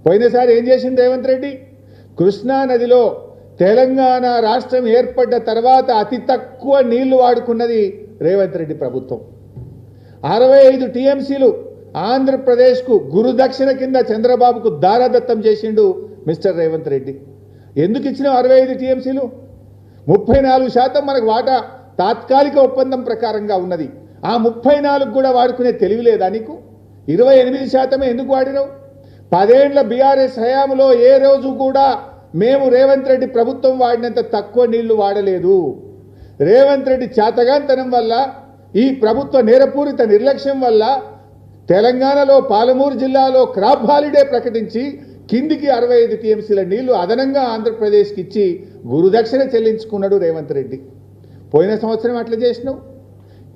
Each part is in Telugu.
పోయినసారి ఏం చేసింది రేవంత్ రెడ్డి? కృష్ణా నదిలో తెలంగాణ రాష్ట్రం ఏర్పడ్డ తర్వాత అతి తక్కువ నీళ్లు వాడుకున్నది రేవంత్ రెడ్డి ప్రభుత్వం. 65 టీఎంసీలు ఆంధ్రప్రదేశ్కు గురుదక్షిణ కింద చంద్రబాబుకు దారదత్తం చేసిండు మిస్టర్ రేవంత్ రెడ్డి. ఎందుకు ఇచ్చిన 65 టీఎంసీలు? 34% మనకు వాటా తాత్కాలిక ఒప్పందం ప్రకారంగా ఉన్నది. ఆ 34 కూడా వాడుకునే తెలివి లేదా నీకు? 28% ఎందుకు వాడినావు? 10 ఏళ్ల బీఆర్ఎస్ హయాంలో ఏ రోజు కూడా మేము రేవంత్ రెడ్డి ప్రభుత్వం వాడినంత తక్కువ నీళ్లు వాడలేదు. రేవంత్ రెడ్డి చేతగాంతనం వల్ల, ఈ ప్రభుత్వ నేరపూరిత నిర్లక్ష్యం వల్ల తెలంగాణలో పాలమూరు జిల్లాలో క్రాప్ హాలిడే ప్రకటించి కిందికి 65 టీఎంసీల నీళ్లు అదనంగా ఆంధ్రప్రదేశ్కి ఇచ్చి గురుదక్షిణ చెల్లించుకున్నాడు రేవంత్ రెడ్డి. పోయిన సంవత్సరం అట్లా చేసినావు.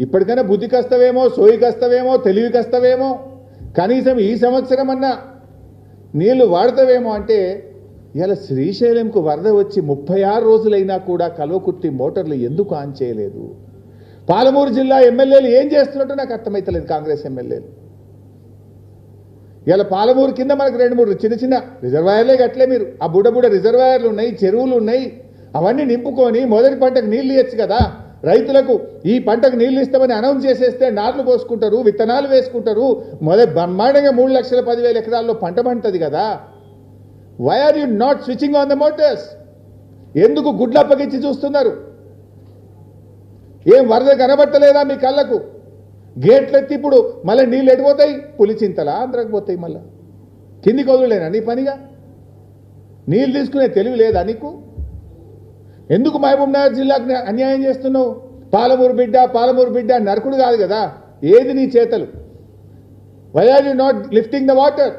ఇప్పటికైనా బుద్ధికస్తవేమో, సోయికస్తవేమో, తెలివికస్తవేమో, కనీసం ఈ సంవత్సరం అన్నా నీళ్లు వాడతావేమో అంటే ఇలా శ్రీశైలంకు వరద వచ్చి 36 రోజులైనా కూడా కల్వకుర్తి మోటార్లు ఎందుకు ఆన్ చేయలేదు? పాలమూరు జిల్లా ఎమ్మెల్యేలు ఏం చేస్తున్నట్టు నాకు అర్థమైతలేదు. కాంగ్రెస్ ఎమ్మెల్యేలు ఇలా పాలమూరు కింద మనకు 2-3 చిన్న చిన్న రిజర్వాయర్లే కట్టలే మీరు. ఆ బుడ్డ రిజర్వాయర్లు ఉన్నాయి, చెరువులు ఉన్నాయి. అవన్నీ నింపుకొని మొదటి పంటకు నీళ్లు ఇవ్వచ్చు కదా. రైతులకు ఈ పంటకు నీళ్లు ఇస్తామని అనౌన్స్ చేసేస్తే నాట్లు పోసుకుంటారు, విత్తనాలు వేసుకుంటారు. బ్రహ్మాండంగా 3,10,000 ఎకరాల్లో పంట పండుతుంది కదా. Why are you not switching on the motors? ఎందుకు గుడ్లప్పగిచ్చి చూస్తున్నారు? ఏం వరద కనబట్టలేదా మీ కళ్ళకు? గేట్లు ఎత్తి ఇప్పుడు మళ్ళీ నీళ్ళు ఎడిపోతాయి, పులిచింతలా ఆంధ్రాకి పోతాయి, మళ్ళీ కిందికి వదులేనా నీ పనిగా? నీళ్ళు తీసుకునే తెలివి లేదా నీకు? ఎందుకు మహబూబ్ నగర్ జిల్లాకు అన్యాయం చేస్తున్నావు? పాలమూరు బిడ్డ నరకుడు కాదు కదా. ఏది నీ చేతలు? Why are you not lifting the water?